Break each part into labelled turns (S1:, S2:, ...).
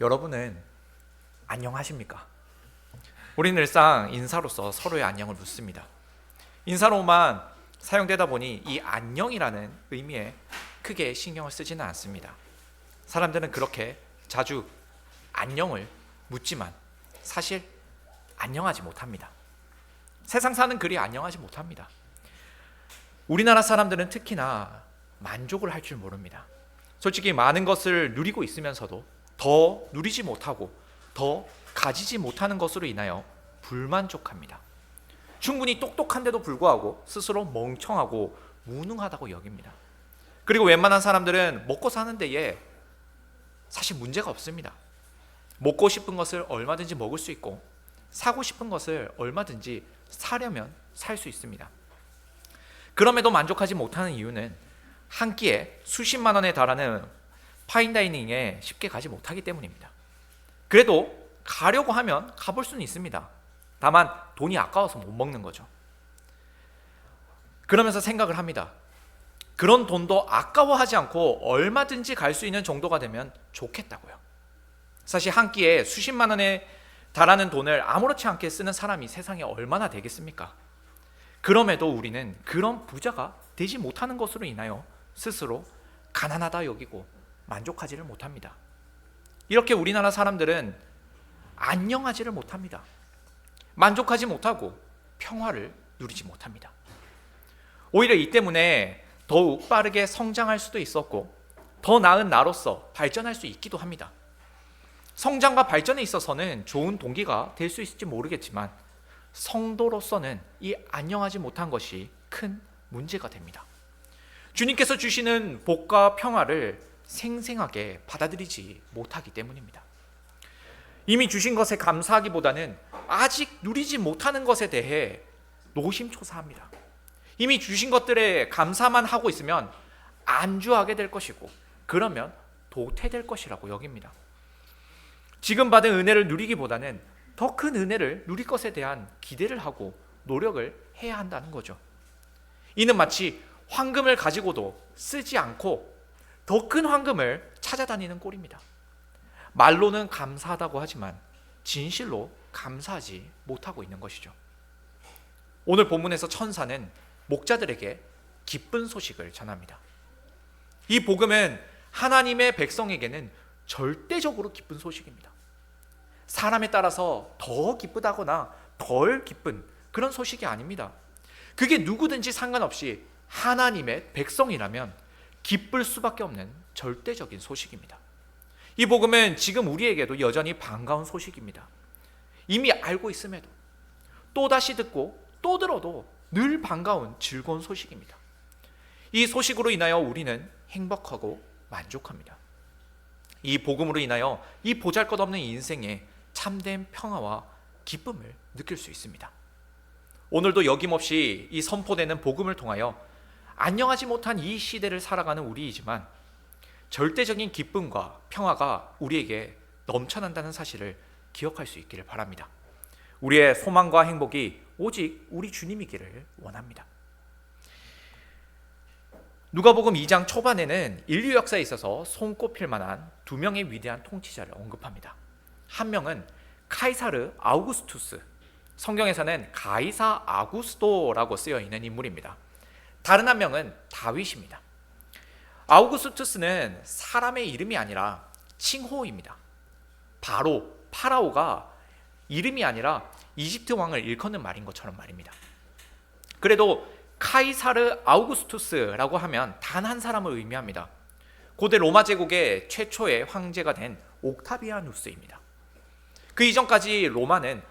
S1: 여러분은 안녕하십니까? 우리는 일상 인사로서 서로의 안녕을 묻습니다. 인사로만 사용되다 보니 이 안녕이라는 의미에 크게 신경을 쓰지는 않습니다. 사람들은 그렇게 자주 안녕을 묻지만 사실 안녕하지 못합니다. 세상 사는 그리 안녕하지 못합니다. 우리나라 사람들은 특히나 만족을 할 줄 모릅니다. 솔직히 많은 것을 누리고 있으면서도 더 누리지 못하고 더 가지지 못하는 것으로 인하여 불만족합니다. 충분히 똑똑한데도 불구하고 스스로 멍청하고 무능하다고 여깁니다. 그리고 웬만한 사람들은 먹고 사는 데에 사실 문제가 없습니다. 먹고 싶은 것을 얼마든지 먹을 수 있고 사고 싶은 것을 얼마든지 사려면 살 수 있습니다. 그럼에도 만족하지 못하는 이유는 한 끼에 수십만 원에 달하는 파인다이닝에 쉽게 가지 못하기 때문입니다. 그래도 가려고 하면 가볼 수는 있습니다. 다만 돈이 아까워서 못 먹는 거죠. 그러면서 생각을 합니다. 그런 돈도 아까워하지 않고 얼마든지 갈 수 있는 정도가 되면 좋겠다고요. 사실 한 끼에 수십만 원에 달하는 돈을 아무렇지 않게 쓰는 사람이 세상에 얼마나 되겠습니까? 그럼에도 우리는 그런 부자가 되지 못하는 것으로 인하여 스스로 가난하다 여기고 만족하지를 못합니다. 이렇게 우리나라 사람들은 안녕하지를 못합니다. 만족하지 못하고 평화를 누리지 못합니다. 오히려 이 때문에 더욱 빠르게 성장할 수도 있었고 더 나은 나로서 발전할 수 있기도 합니다. 성장과 발전에 있어서는 좋은 동기가 될 수 있을지 모르겠지만 성도로서는 이 안녕하지 못한 것이 큰 문제가 됩니다. 주님께서 주시는 복과 평화를 생생하게 받아들이지 못하기 때문입니다. 이미 주신 것에 감사하기보다는 아직 누리지 못하는 것에 대해 노심초사합니다. 이미 주신 것들에 감사만 하고 있으면 안주하게 될 것이고 그러면 도태될 것이라고 여깁니다. 지금 받은 은혜를 누리기보다는 더 큰 은혜를 누릴 것에 대한 기대를 하고 노력을 해야 한다는 거죠. 이는 마치 황금을 가지고도 쓰지 않고 더 큰 황금을 찾아다니는 꼴입니다. 말로는 감사하다고 하지만 진실로 감사하지 못하고 있는 것이죠. 오늘 본문에서 천사는 목자들에게 기쁜 소식을 전합니다. 이 복음은 하나님의 백성에게는 절대적으로 기쁜 소식입니다. 사람에 따라서 더 기쁘다거나 덜 기쁜 그런 소식이 아닙니다. 그게 누구든지 상관없이 하나님의 백성이라면 기쁠 수밖에 없는 절대적인 소식입니다. 이 복음은 지금 우리에게도 여전히 반가운 소식입니다. 이미 알고 있음에도 또다시 듣고 또 들어도 늘 반가운 즐거운 소식입니다. 이 소식으로 인하여 우리는 행복하고 만족합니다. 이 복음으로 인하여 이 보잘것없는 인생에 참된 평화와 기쁨을 느낄 수 있습니다. 오늘도 여김없이 이 선포되는 복음을 통하여 안녕하지 못한 이 시대를 살아가는 우리이지만 절대적인 기쁨과 평화가 우리에게 넘쳐난다는 사실을 기억할 수 있기를 바랍니다. 우리의 소망과 행복이 오직 우리 주님이기를 원합니다. 누가복음 2장 초반에는 인류 역사에 있어서 손꼽힐 만한 두 명의 위대한 통치자를 언급합니다. 한 명은 카이사르 아우구스투스, 성경에서는 가이사 아구스토라고 쓰여 있는 인물입니다. 다른 한 명은 다윗입니다. 아우구스투스는 사람의 이름이 아니라 칭호입니다. 바로 파라오가 이름이 아니라 이집트 왕을 일컫는 말인 것처럼 말입니다. 그래도 카이사르 아우구스투스라고 하면 단 한 사람을 의미합니다. 고대 로마 제국의 최초의 황제가 된 옥타비아누스입니다. 그 이전까지 로마는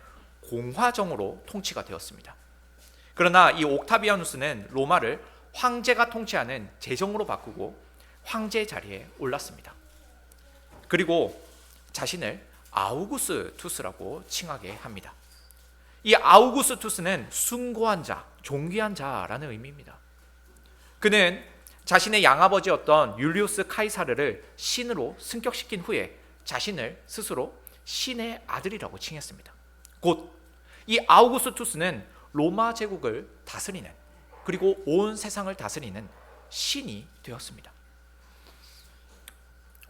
S1: 공화정으로 통치가 되었습니다. 그러나 이 옥타비아누스는 로마를 황제가 통치하는 제정으로 바꾸고 황제 자리에 올랐습니다. 그리고 자신을 아우구스투스라고 칭하게 합니다. 이 아우구스투스는 숭고한 자, 존귀한 자라는 의미입니다. 그는 자신의 양아버지였던 율리우스 카이사르를 신으로 승격시킨 후에 자신을 스스로 신의 아들이라고 칭했습니다. 곧 이 아우구스투스는 로마 제국을 다스리는, 그리고 온 세상을 다스리는 신이 되었습니다.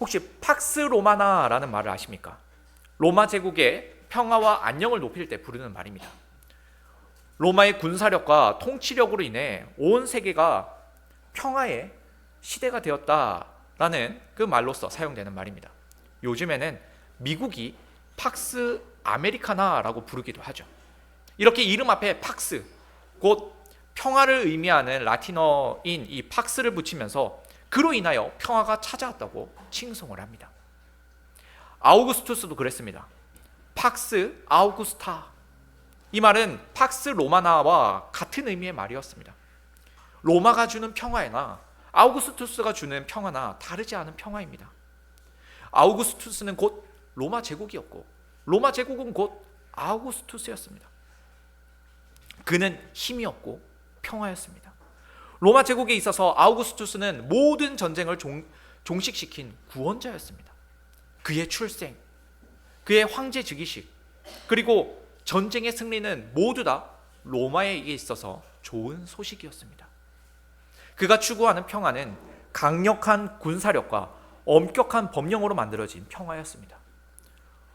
S1: 혹시 팍스 로마나라는 말을 아십니까? 로마 제국의 평화와 안녕을 높일 때 부르는 말입니다. 로마의 군사력과 통치력으로 인해 온 세계가 평화의 시대가 되었다라는 그 말로서 사용되는 말입니다. 요즘에는 미국이 팍스 아메리카나라고 부르기도 하죠. 이렇게 이름 앞에 팍스, 곧 평화를 의미하는 라틴어인 이 팍스를 붙이면서 그로 인하여 평화가 찾아왔다고 칭송을 합니다. 아우구스투스도 그랬습니다. 팍스 아우구스타. 이 말은 팍스 로마나와 같은 의미의 말이었습니다. 로마가 주는 평화나 아우구스투스가 주는 평화나 다르지 않은 평화입니다. 아우구스투스는 곧 로마 제국이었고 로마 제국은 곧 아우구스투스였습니다. 그는 힘이었고 평화였습니다. 로마 제국에 있어서 아우구스투스는 모든 전쟁을 종식시킨 구원자였습니다. 그의 출생, 그의 황제 즉위식, 그리고 전쟁의 승리는 모두 다 로마에게 있어서 좋은 소식이었습니다. 그가 추구하는 평화는 강력한 군사력과 엄격한 법령으로 만들어진 평화였습니다.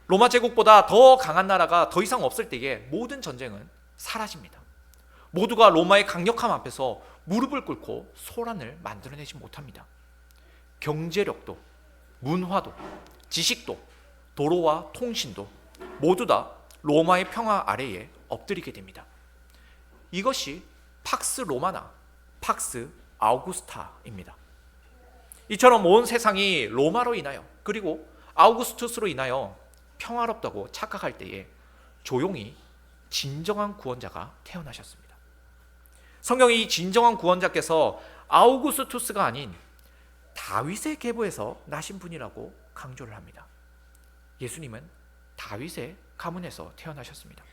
S1: 로마 제국보다 더 강한 나라가 더 이상 없을 때에 모든 전쟁은 사라집니다. 모두가 로마의 강력함 앞에서 무릎을 꿇고 소란을 만들어내지 못합니다. 경제력도, 문화도, 지식도, 도로와 통신도 모두 다 로마의 평화 아래에 엎드리게 됩니다. 이것이 팍스 로마나, 팍스 아우구스타입니다. 이처럼 온 세상이 로마로 인하여 그리고 아우구스투스로 인하여 평화롭다고 착각할 때에 조용히 진정한 구원자가 태어나셨습니다. 성경이 이 진정한 구원자께서 아우구스투스가 아닌 다윗의 계보에서 나신 분이라고 강조를 합니다. 예수님은 다윗의 가문에서 태어나셨습니다.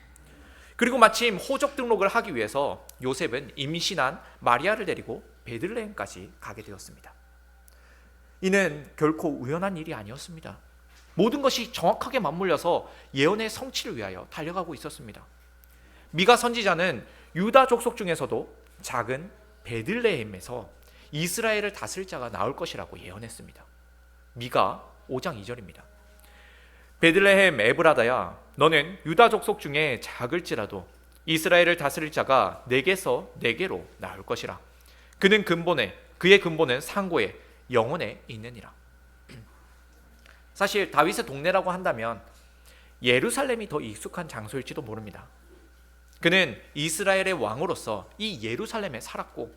S1: 그리고 마침 호적 등록을 하기 위해서 요셉은 임신한 마리아를 데리고 베들레헴까지 가게 되었습니다. 이는 결코 우연한 일이 아니었습니다. 모든 것이 정확하게 맞물려서 예언의 성취를 위하여 달려가고 있었습니다. 미가 선지자는 유다 족속 중에서도 작은 베들레헴에서 이스라엘을 다스릴 자가 나올 것이라고 예언했습니다. 미가 5장 2절입니다. 베들레헴 에브라다야, 너는 유다 족속 중에 작을지라도 이스라엘을 다스릴 자가 내게서 내게로 나올 것이라. 그는 그의 근본은 상고에 영원에 있느니라. 사실 다윗의 동네라고 한다면 예루살렘이 더 익숙한 장소일지도 모릅니다. 그는 이스라엘의 왕으로서 이 예루살렘에 살았고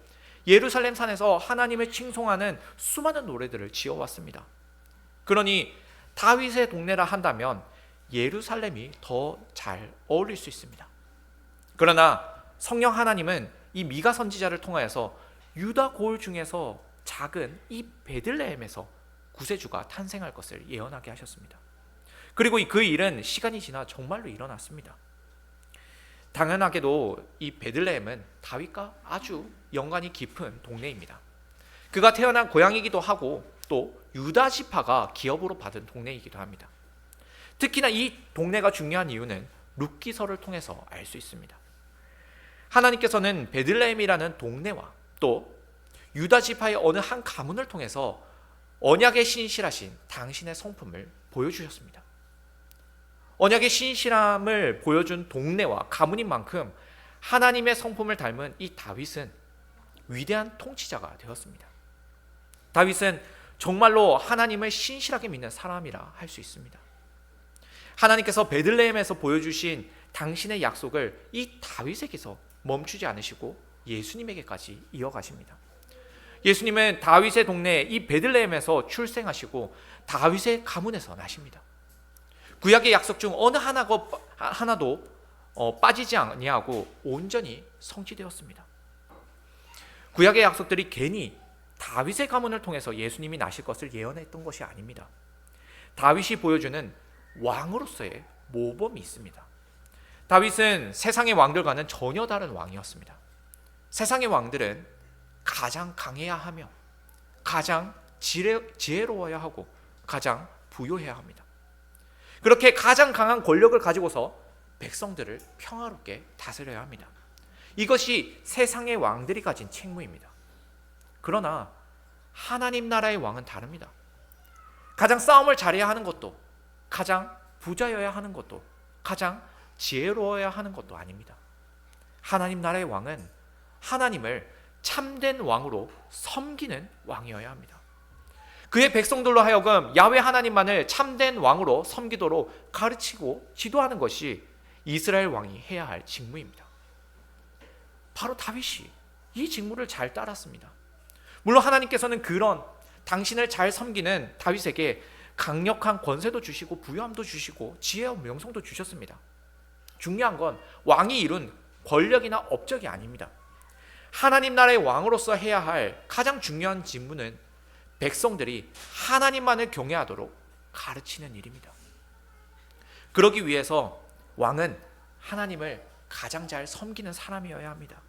S1: 예루살렘 산에서 하나님을 칭송하는 수많은 노래들을 지어왔습니다. 그러니 다윗의 동네라 한다면 예루살렘이 더 잘 어울릴 수 있습니다. 그러나 성령 하나님은 이 미가 선지자를 통하여서 유다 고을 중에서 작은 이 베들레헴에서 구세주가 탄생할 것을 예언하게 하셨습니다. 그리고 그 일은 시간이 지나 정말로 일어났습니다. 당연하게도 이 베들레헴은 다윗과 아주 연관이 깊은 동네입니다. 그가 태어난 고향이기도 하고 또 유다 지파가 기업으로 받은 동네이기도 합니다. 특히나 이 동네가 중요한 이유는 룻기서를 통해서 알 수 있습니다. 하나님께서는 베들레헴이라는 동네와 또 유다 지파의 어느 한 가문을 통해서 언약의 신실하신 당신의 성품을 보여주셨습니다. 언약의 신실함을 보여준 동네와 가문인 만큼 하나님의 성품을 닮은 이 다윗은 위대한 통치자가 되었습니다. 다윗은 정말로 하나님을 신실하게 믿는 사람이라 할 수 있습니다. 하나님께서 베들레헴에서 보여주신 당신의 약속을 이 다윗에게서 멈추지 않으시고 예수님에게까지 이어가십니다. 예수님은 다윗의 동네 이 베들레헴에서 출생하시고 다윗의 가문에서 나십니다. 구약의 약속 중 어느 하나도 빠지지 아니하고 온전히 성취되었습니다. 구약의 약속들이 괜히 다윗의 가문을 통해서 예수님이 나실 것을 예언했던 것이 아닙니다. 다윗이 보여주는 왕으로서의 모범이 있습니다. 다윗은 세상의 왕들과는 전혀 다른 왕이었습니다. 세상의 왕들은 가장 강해야 하며 가장 지혜로워야 하고 가장 부요해야 합니다. 그렇게 가장 강한 권력을 가지고서 백성들을 평화롭게 다스려야 합니다. 이것이 세상의 왕들이 가진 책무입니다. 그러나 하나님 나라의 왕은 다릅니다. 가장 싸움을 잘해야 하는 것도, 가장 부자여야 하는 것도, 가장 지혜로워야 하는 것도 아닙니다. 하나님 나라의 왕은 하나님을 참된 왕으로 섬기는 왕이어야 합니다. 그의 백성들로 하여금 야훼 하나님만을 참된 왕으로 섬기도록 가르치고 지도하는 것이 이스라엘 왕이 해야 할 직무입니다. 바로 다윗이 이 직무를 잘 따랐습니다. 물론 하나님께서는 그런 당신을 잘 섬기는 다윗에게 강력한 권세도 주시고 부유함도 주시고 지혜와 명성도 주셨습니다. 중요한 건 왕이 이룬 권력이나 업적이 아닙니다. 하나님 나라의 왕으로서 해야 할 가장 중요한 직무는 백성들이 하나님만을 경외하도록 가르치는 일입니다. 그러기 위해서 왕은 하나님을 가장 잘 섬기는 사람이어야 합니다.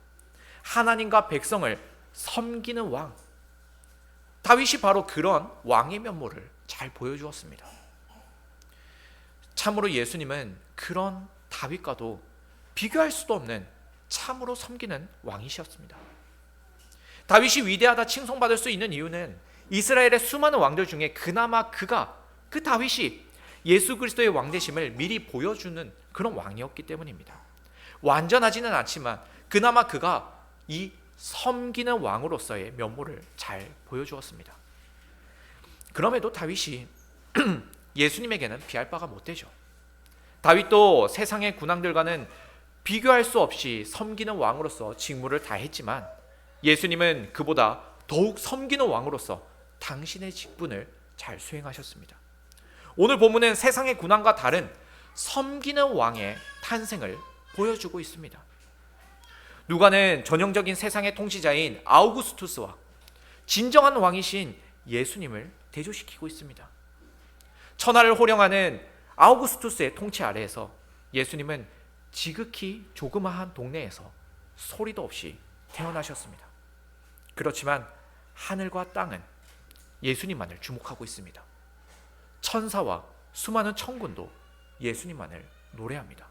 S1: 하나님과 백성을 섬기는 왕. 다윗이 바로 그런 왕의 면모를 잘 보여주었습니다. 참으로 예수님은 그런 다윗과도 비교할 수도 없는 참으로 섬기는 왕이셨습니다. 다윗이 위대하다 칭송받을 수 있는 이유는 이스라엘의 수많은 왕들 중에 그나마 그 다윗이 예수 그리스도의 왕되심을 미리 보여주는 그런 왕이었기 때문입니다. 완전하지는 않지만 그나마 그가 이 섬기는 왕으로서의 면모를 잘 보여주었습니다. 그럼에도 다윗이 예수님에게는 비할 바가 못 되죠. 다윗도 세상의 군왕들과는 비교할 수 없이 섬기는 왕으로서 직무를 다했지만 예수님은 그보다 더욱 섬기는 왕으로서 당신의 직분을 잘 수행하셨습니다. 오늘 본문은 세상의 군왕과 다른 섬기는 왕의 탄생을 보여주고 있습니다. 누가는 전형적인 세상의 통치자인 아우구스투스와 진정한 왕이신 예수님을 대조시키고 있습니다. 천하를 호령하는 아우구스투스의 통치 아래에서 예수님은 지극히 조그마한 동네에서 소리도 없이 태어나셨습니다. 그렇지만 하늘과 땅은 예수님만을 주목하고 있습니다. 천사와 수많은 천군도 예수님만을 노래합니다.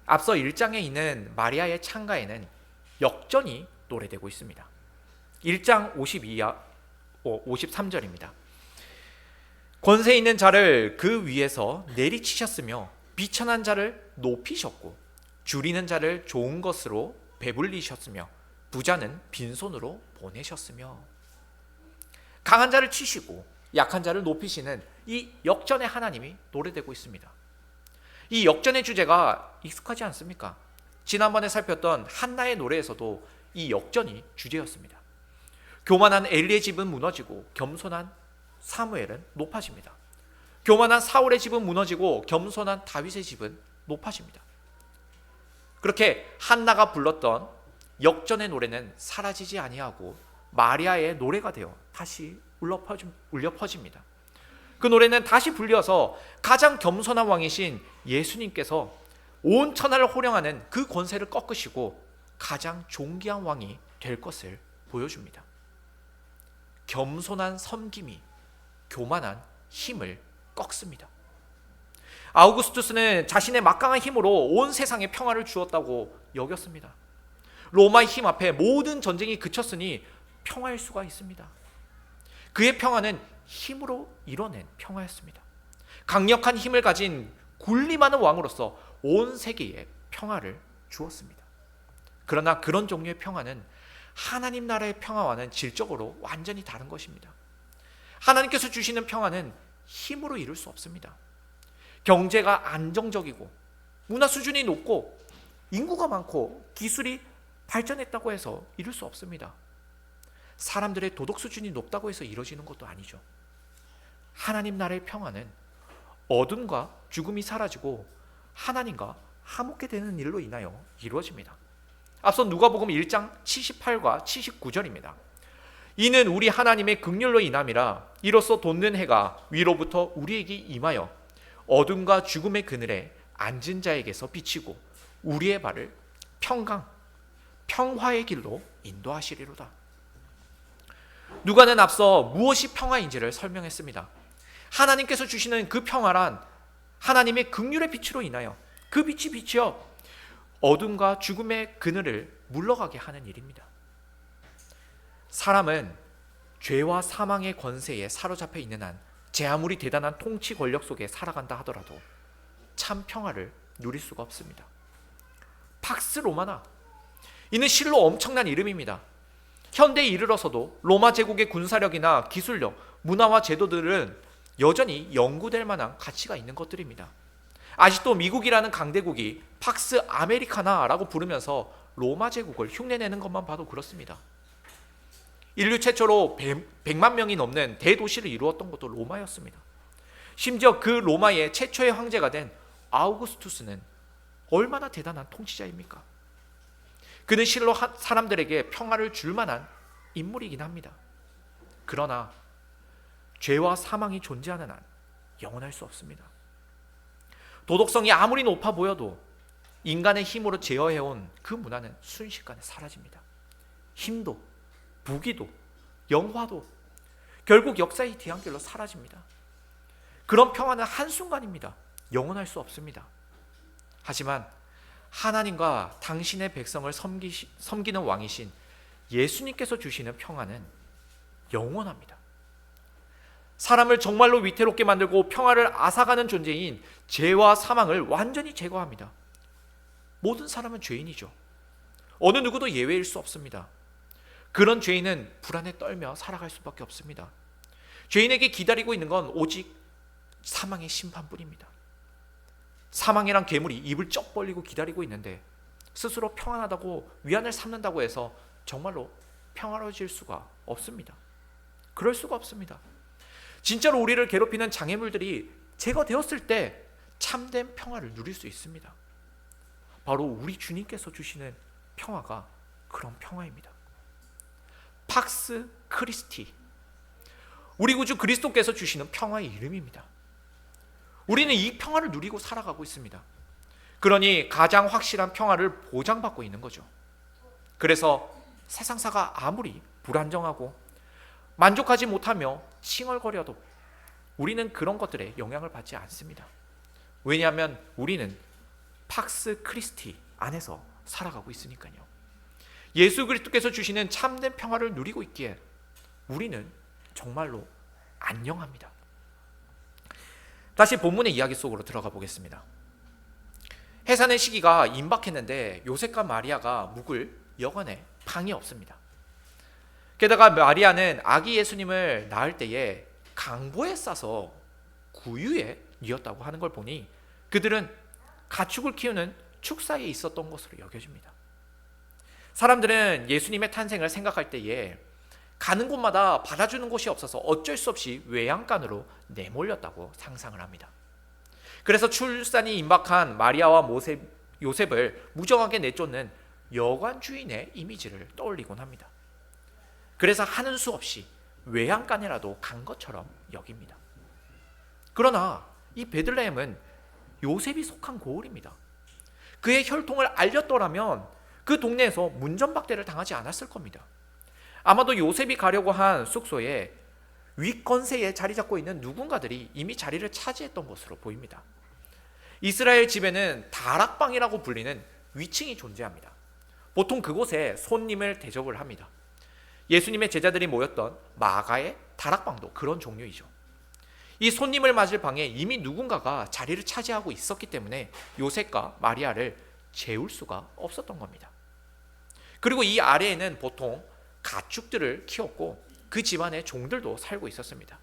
S1: 앞서 1장에 있는 마리아의 창가에는 역전이 노래되고 있습니다. 1장 53절입니다. 권세 있는 자를 그 위에서 내리치셨으며 비천한 자를 높이셨고 줄이는 자를 좋은 것으로 배불리셨으며 부자는 빈손으로 보내셨으며. 강한 자를 치시고 약한 자를 높이시는 이 역전의 하나님이 노래되고 있습니다. 이 역전의 주제가 익숙하지 않습니까? 지난번에 살폈던 한나의 노래에서도 이 역전이 주제였습니다. 교만한 엘리의 집은 무너지고 겸손한 사무엘은 높아집니다. 교만한 사울의 집은 무너지고 겸손한 다윗의 집은 높아집니다. 그렇게 한나가 불렀던 역전의 노래는 사라지지 아니하고 마리아의 노래가 되어 다시 울려 퍼집니다. 그 노래는 다시 불려서 가장 겸손한 왕이신 예수님께서 온 천하를 호령하는 그 권세를 꺾으시고 가장 존귀한 왕이 될 것을 보여줍니다. 겸손한 섬김이 교만한 힘을 꺾습니다. 아우구스투스는 자신의 막강한 힘으로 온 세상에 평화를 주었다고 여겼습니다. 로마의 힘 앞에 모든 전쟁이 그쳤으니 평화일 수가 있습니다. 그의 평화는 힘으로 이뤄낸 평화였습니다. 강력한 힘을 가진 군림하는 왕으로서 온 세계에 평화를 주었습니다. 그러나 그런 종류의 평화는 하나님 나라의 평화와는 질적으로 완전히 다른 것입니다. 하나님께서 주시는 평화는 힘으로 이룰 수 없습니다. 경제가 안정적이고 문화 수준이 높고 인구가 많고 기술이 발전했다고 해서 이룰 수 없습니다. 사람들의 도덕 수준이 높다고 해서 이루어지는 것도 아니죠. 하나님 나라의 평화는 어둠과 죽음이 사라지고 하나님과 화목게 되는 일로 인하여 이루어집니다. 앞서 누가복음 1장 78과 79절입니다. 이는 우리 하나님의 긍휼로 인함이라. 이로써 돋는 해가 위로부터 우리에게 임하여 어둠과 죽음의 그늘에 앉은 자에게서 비치고 우리의 발을 평화의 길로 인도하시리로다. 누가는 앞서 무엇이 평화인지를 설명했습니다. 하나님께서 주시는 그 평화란 하나님의 긍휼의 빛으로 인하여 그 빛이 비치어 어둠과 죽음의 그늘을 물러가게 하는 일입니다. 사람은 죄와 사망의 권세에 사로잡혀 있는 한 제 아무리 대단한 통치 권력 속에 살아간다 하더라도 참 평화를 누릴 수가 없습니다. 팍스 로마나, 이는 실로 엄청난 이름입니다. 현대에 이르러서도 로마 제국의 군사력이나 기술력, 문화와 제도들은 여전히 연구될 만한 가치가 있는 것들입니다. 아직도 미국이라는 강대국이 팍스 아메리카나라고 부르면서 로마 제국을 흉내내는 것만 봐도 그렇습니다. 인류 최초로 100만 명이 넘는 대도시를 이루었던 것도 로마였습니다. 심지어 그 로마의 최초의 황제가 된 아우구스투스는 얼마나 대단한 통치자입니까? 그는 실로 사람들에게 평화를 줄 만한 인물이긴 합니다. 그러나 죄와 사망이 존재하는 한 영원할 수 없습니다. 도덕성이 아무리 높아 보여도 인간의 힘으로 제어해온 그 문화는 순식간에 사라집니다. 힘도, 부귀도, 영화도 결국 역사의 뒤안길로 사라집니다. 그런 평화는 한순간입니다. 영원할 수 없습니다. 하지만 하나님과 당신의 백성을 섬기는 왕이신 예수님께서 주시는 평화는 영원합니다. 사람을 정말로 위태롭게 만들고 평화를 앗아가는 존재인 죄와 사망을 완전히 제거합니다. 모든 사람은 죄인이죠. 어느 누구도 예외일 수 없습니다. 그런 죄인은 불안에 떨며 살아갈 수밖에 없습니다. 죄인에게 기다리고 있는 건 오직 사망의 심판뿐입니다. 사망이란 괴물이 입을 쩍 벌리고 기다리고 있는데 스스로 평안하다고 위안을 삼는다고 해서 정말로 평화로워질 수가 없습니다. 그럴 수가 없습니다. 진짜로 우리를 괴롭히는 장애물들이 제거되었을 때 참된 평화를 누릴 수 있습니다. 바로 우리 주님께서 주시는 평화가 그런 평화입니다. 팍스 크리스티, 우리 구주 그리스도께서 주시는 평화의 이름입니다. 우리는 이 평화를 누리고 살아가고 있습니다. 그러니 가장 확실한 평화를 보장받고 있는 거죠. 그래서 세상사가 아무리 불안정하고 만족하지 못하며 칭얼거려도 우리는 그런 것들에 영향을 받지 않습니다. 왜냐하면 우리는 팍스 크리스티 안에서 살아가고 있으니까요. 예수 그리스도께서 주시는 참된 평화를 누리고 있기에 우리는 정말로 안녕합니다. 다시 본문의 이야기 속으로 들어가 보겠습니다. 해산의 시기가 임박했는데 요셉과 마리아가 묵을 여관에 방이 없습니다. 게다가 마리아는 아기 예수님을 낳을 때에 강보에 싸서 구유에 뉘었다고 하는 걸 보니 그들은 가축을 키우는 축사에 있었던 것으로 여겨집니다. 사람들은 예수님의 탄생을 생각할 때에 가는 곳마다 받아주는 곳이 없어서 어쩔 수 없이 외양간으로 내몰렸다고 상상을 합니다. 그래서 출산이 임박한 마리아와 요셉을 무정하게 내쫓는 여관 주인의 이미지를 떠올리곤 합니다. 그래서 하는 수 없이 외양간이라도 간 것처럼 여깁니다. 그러나 이 베들레헴은 요셉이 속한 고을입니다. 그의 혈통을 알렸더라면 그 동네에서 문전박대를 당하지 않았을 겁니다. 아마도 요셉이 가려고 한 숙소에 윗건세에 자리 잡고 있는 누군가들이 이미 자리를 차지했던 것으로 보입니다. 이스라엘 집에는 다락방이라고 불리는 위층이 존재합니다. 보통 그곳에 손님을 대접을 합니다. 예수님의 제자들이 모였던 마가의 다락방도 그런 종류이죠. 이 손님을 맞을 방에 이미 누군가가 자리를 차지하고 있었기 때문에 요셉과 마리아를 재울 수가 없었던 겁니다. 그리고 이 아래에는 보통 가축들을 키웠고 그 집안에 종들도 살고 있었습니다.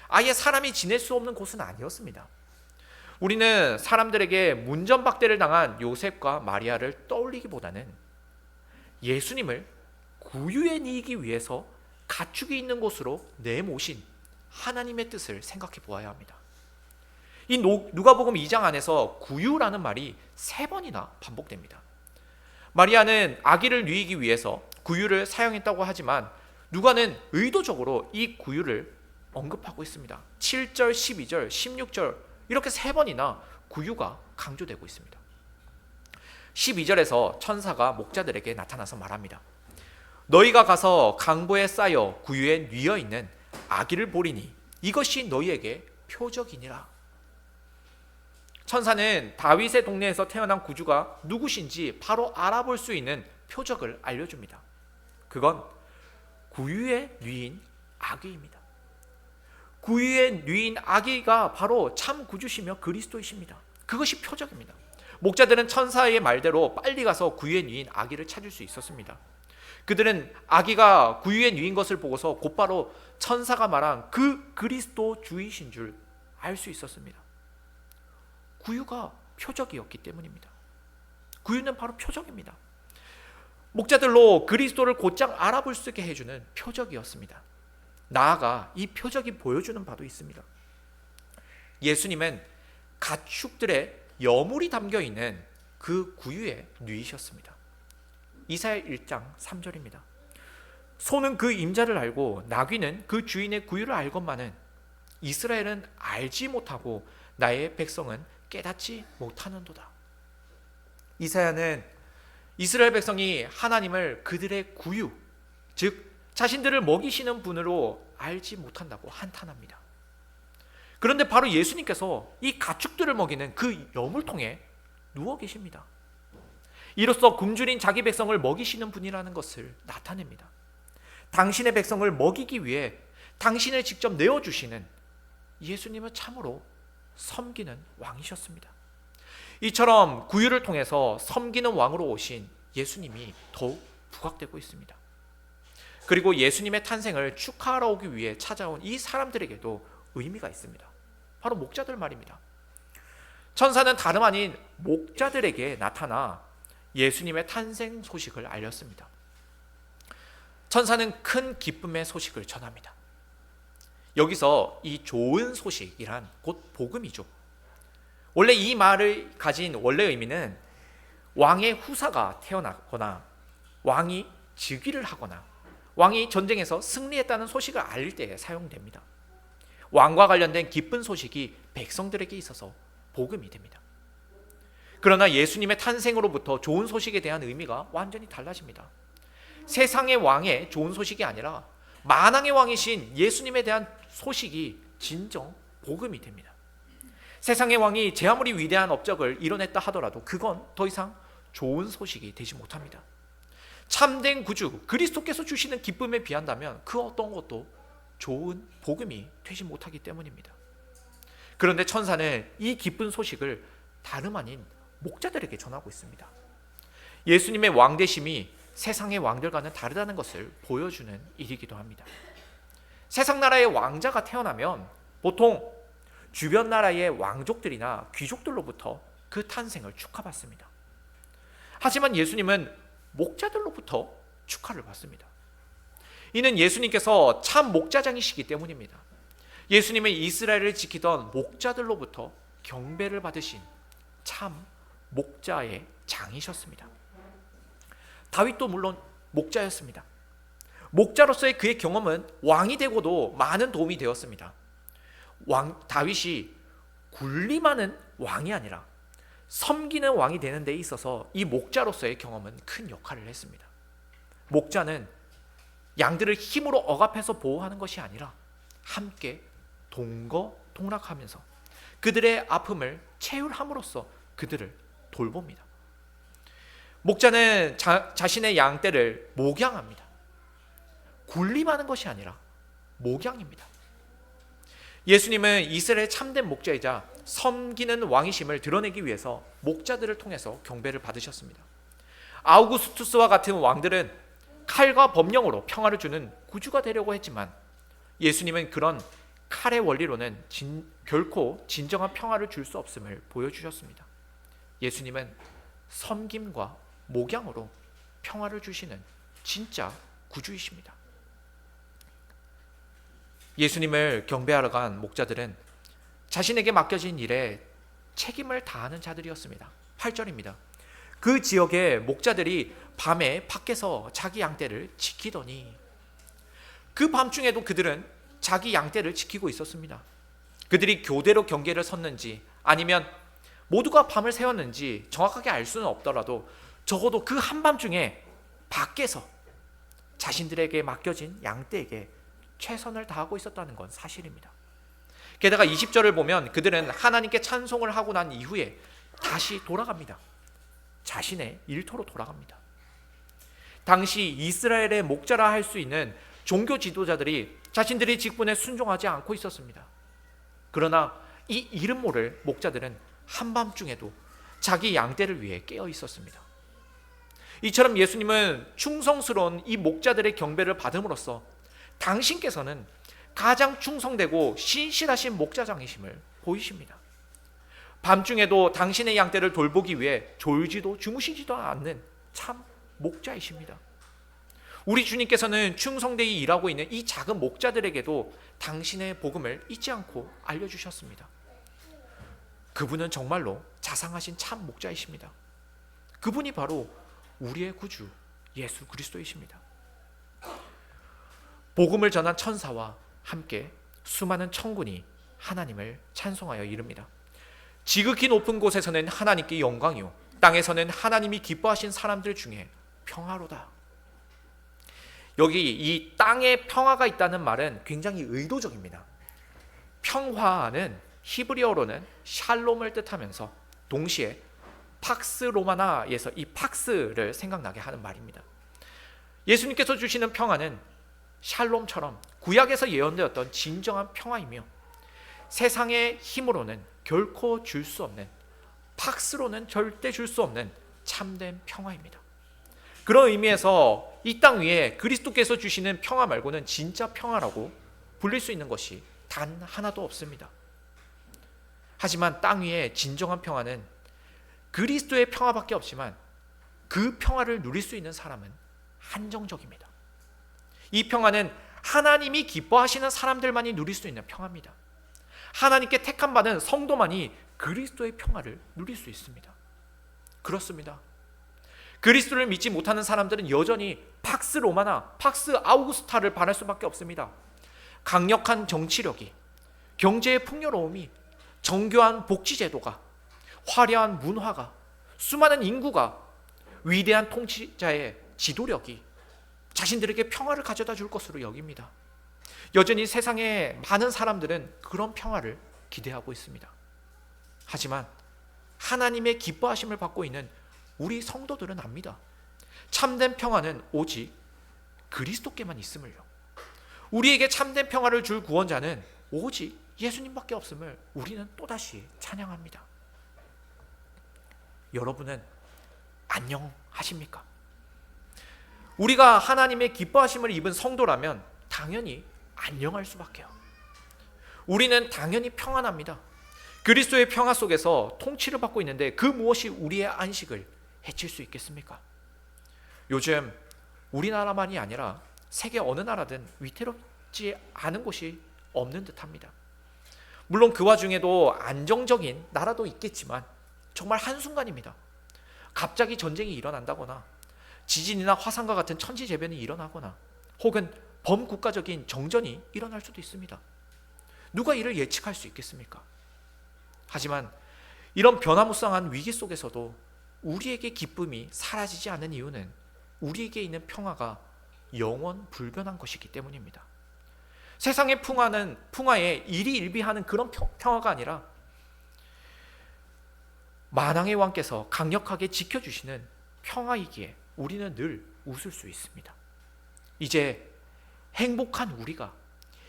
S1: 아예 사람이 지낼 수 없는 곳은 아니었습니다. 우리는 사람들에게 문전박대를 당한 요셉과 마리아를 떠올리기보다는 예수님을 구유에 뉘기 위해서 가축이 있는 곳으로 내모신 하나님의 뜻을 생각해 보아야 합니다. 이 누가복음 2장 안에서 구유라는 말이 3번이나 반복됩니다. 마리아는 아기를 누이기 위해서 구유를 사용했다고 하지만 누가는 의도적으로 이 구유를 언급하고 있습니다. 7절, 12절, 16절 이렇게 3번이나 구유가 강조되고 있습니다. 12절에서 천사가 목자들에게 나타나서 말합니다. 너희가 가서 강보에 쌓여 구유에 뉘어 있는 아기를 보리니 이것이 너희에게 표적이니라. 천사는 다윗의 동네에서 태어난 구주가 누구신지 바로 알아볼 수 있는 표적을 알려줍니다. 그건 구유에 뉘인 아기입니다. 구유의 누인 아기가 바로 참 구주시며 그리스도이십니다. 그것이 표적입니다. 목자들은 천사의 말대로 빨리 가서 구유의 누인 아기를 찾을 수 있었습니다. 그들은 아기가 구유의 누인 것을 보고서 곧바로 천사가 말한 그 그리스도 주이신 줄 알 수 있었습니다. 구유가 표적이었기 때문입니다. 구유는 바로 표적입니다. 목자들로 그리스도를 곧장 알아볼 수 있게 해주는 표적이었습니다. 나아가 이 표적이 보여주는 바도 있습니다. 예수님은 가축들의 여물이 담겨있는 그 구유에 누이셨습니다. 이사야 1장 3절입니다. 소는 그 임자를 알고 나귀는 그 주인의 구유를 알건만은 이스라엘은 알지 못하고 나의 백성은 깨닫지 못하는도다. 이사야는 이스라엘 백성이 하나님을 그들의 구유, 즉 자신들을 먹이시는 분으로 알지 못한다고 한탄합니다. 그런데 바로 예수님께서 이 가축들을 먹이는 그 여물통에 누워 계십니다. 이로써 굶주린 자기 백성을 먹이시는 분이라는 것을 나타냅니다. 당신의 백성을 먹이기 위해 당신을 직접 내어주시는 예수님은 참으로 섬기는 왕이셨습니다. 이처럼 구유를 통해서 섬기는 왕으로 오신 예수님이 더욱 부각되고 있습니다. 그리고 예수님의 탄생을 축하하러 오기 위해 찾아온 이 사람들에게도 의미가 있습니다. 바로 목자들 말입니다. 천사는 다름 아닌 목자들에게 나타나 예수님의 탄생 소식을 알렸습니다. 천사는 큰 기쁨의 소식을 전합니다. 여기서 이 좋은 소식이란 곧 복음이죠. 원래 이 말을 가진 원래 의미는 왕의 후사가 태어나거나 왕이 즉위를 하거나 왕이 전쟁에서 승리했다는 소식을 알릴 때 사용됩니다. 왕과 관련된 기쁜 소식이 백성들에게 있어서 복음이 됩니다. 그러나 예수님의 탄생으로부터 좋은 소식에 대한 의미가 완전히 달라집니다. 세상의 왕의 좋은 소식이 아니라 만왕의 왕이신 예수님에 대한 소식이 진정 복음이 됩니다. 세상의 왕이 제 아무리 위대한 업적을 이뤄냈다 하더라도 그건 더 이상 좋은 소식이 되지 못합니다. 참된 구주 그리스도께서 주시는 기쁨에 비한다면 그 어떤 것도 좋은 복음이 되지 못하기 때문입니다. 그런데 천사는 이 기쁜 소식을 다름 아닌 목자들에게 전하고 있습니다. 예수님의 왕되심이 세상의 왕들과는 다르다는 것을 보여주는 일이기도 합니다. 세상 나라의 왕자가 태어나면 보통 주변 나라의 왕족들이나 귀족들로부터 그 탄생을 축하받습니다. 하지만 예수님은 목자들로부터 축하를 받습니다. 이는 예수님께서 참 목자장이시기 때문입니다. 예수님은 이스라엘을 지키던 목자들로부터 경배를 받으신 참 목자의 장이셨습니다. 다윗도 물론 목자였습니다. 목자로서의 그의 경험은 왕이 되고도 많은 도움이 되었습니다. 다윗이 군림하는 왕이 아니라 섬기는 왕이 되는 데 있어서 이 목자로서의 경험은 큰 역할을 했습니다. 목자는 양들을 힘으로 억압해서 보호하는 것이 아니라 함께 동거동락하면서 그들의 아픔을 체휼함으로써 그들을 돌봅니다. 목자는 자신의 양떼를 목양합니다. 군림하는 것이 아니라 목양입니다. 예수님은 이스라엘의 참된 목자이자 섬기는 왕이심을 드러내기 위해서 목자들을 통해서 경배를 받으셨습니다. 아우구스투스와 같은 왕들은 칼과 법령으로 평화를 주는 구주가 되려고 했지만 예수님은 그런 칼의 원리로는 결코 진정한 평화를 줄 수 없음을 보여주셨습니다. 예수님은 섬김과 목양으로 평화를 주시는 진짜 구주이십니다. 예수님을 경배하러 간 목자들은 자신에게 맡겨진 일에 책임을 다하는 자들이었습니다. 8절입니다. 그 지역의 목자들이 밤에 밖에서 자기 양떼를 지키더니 그 밤중에도 그들은 자기 양떼를 지키고 있었습니다. 그들이 교대로 경계를 섰는지 아니면 모두가 밤을 새웠는지 정확하게 알 수는 없더라도 적어도 그 한밤중에 밖에서 자신들에게 맡겨진 양떼에게 최선을 다하고 있었다는 건 사실입니다. 게다가 20절을 보면 그들은 하나님께 찬송을 하고 난 이후에 다시 돌아갑니다. 자신의 일터로 돌아갑니다. 당시 이스라엘의 목자라 할 수 있는 종교 지도자들이 자신들의 직분에 순종하지 않고 있었습니다. 그러나 이 이름 모를 목자들은 한밤중에도 자기 양떼를 위해 깨어 있었습니다. 이처럼 예수님은 충성스러운 이 목자들의 경배를 받음으로써 당신께서는 가장 충성되고 신실하신 목자장이심을 보이십니다. 밤중에도 당신의 양떼를 돌보기 위해 졸지도 주무시지도 않는 참 목자이십니다. 우리 주님께서는 충성되이 일하고 있는 이 작은 목자들에게도 당신의 복음을 잊지 않고 알려주셨습니다. 그분은 정말로 자상하신 참 목자이십니다. 그분이 바로 우리의 구주 예수 그리스도이십니다. 복음을 전한 천사와 함께 수많은 천군이 하나님을 찬송하여 이릅니다. 지극히 높은 곳에서는 하나님께 영광이요 땅에서는 하나님이 기뻐하신 사람들 중에 평화로다. 여기 이 땅에 평화가 있다는 말은 굉장히 의도적입니다. 평화는 히브리어로는 샬롬을 뜻하면서 동시에 팍스 로마나에서 이 팍스를 생각나게 하는 말입니다. 예수님께서 주시는 평화는 샬롬처럼 구약에서 예언되었던 진정한 평화이며 세상의 힘으로는 결코 줄 수 없는, 팍스로는 절대 줄 수 없는 참된 평화입니다. 그런 의미에서 이 땅 위에 그리스도께서 주시는 평화 말고는 진짜 평화라고 불릴 수 있는 것이 단 하나도 없습니다. 하지만 땅 위에 진정한 평화는 그리스도의 평화밖에 없지만 그 평화를 누릴 수 있는 사람은 한정적입니다. 이 평화는 하나님이 기뻐하시는 사람들만이 누릴 수 있는 평화입니다. 하나님께 택함 받은 성도만이 그리스도의 평화를 누릴 수 있습니다. 그렇습니다. 그리스도를 믿지 못하는 사람들은 여전히 팍스 로마나, 팍스 아우구스타를 바랄 수밖에 없습니다. 강력한 정치력이, 경제의 풍요로움이, 정교한 복지제도가, 화려한 문화가, 수많은 인구가, 위대한 통치자의 지도력이 자신들에게 평화를 가져다 줄 것으로 여깁니다. 여전히 세상의 많은 사람들은 그런 평화를 기대하고 있습니다. 하지만 하나님의 기뻐하심을 받고 있는 우리 성도들은 압니다. 참된 평화는 오직 그리스도께만 있음을요. 우리에게 참된 평화를 줄 구원자는 오직 예수님밖에 없음을 우리는 또다시 찬양합니다. 여러분은 안녕하십니까? 우리가 하나님의 기뻐하심을 입은 성도라면 당연히 안녕할 수밖에요. 우리는 당연히 평안합니다. 그리스도의 평화 속에서 통치를 받고 있는데 그 무엇이 우리의 안식을 해칠 수 있겠습니까? 요즘 우리나라만이 아니라 세계 어느 나라든 위태롭지 않은 곳이 없는 듯합니다. 물론 그 와중에도 안정적인 나라도 있겠지만 정말 한순간입니다. 갑자기 전쟁이 일어난다거나 지진이나 화산과 같은 천지재변이 일어나거나 혹은 범국가적인 정전이 일어날 수도 있습니다. 누가 이를 예측할 수 있겠습니까? 하지만 이런 변화무쌍한 위기 속에서도 우리에게 기쁨이 사라지지 않는 이유는 우리에게 있는 평화가 영원 불변한 것이기 때문입니다. 세상의 풍화에 일희일비하는 그런 평화가 아니라 만왕의 왕께서 강력하게 지켜주시는 평화이기에 우리는 늘 웃을 수 있습니다. 이제 행복한 우리가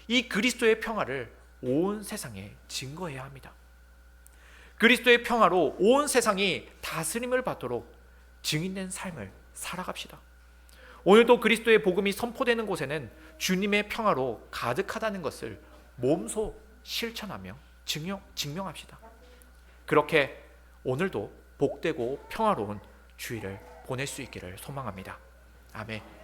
S1: 이 그리스도의 평화를 온 세상에 증거해야 합니다. 그리스도의 평화로 온 세상이 다스림을 받도록 증인된 삶을 살아갑시다. 오늘도 그리스도의 복음이 선포되는 곳에는 주님의 평화로 가득하다는 것을 몸소 실천하며 증명합시다. 그렇게 오늘도 복되고 평화로운 주일을 보낼 수 있기를 소망합니다. 아멘.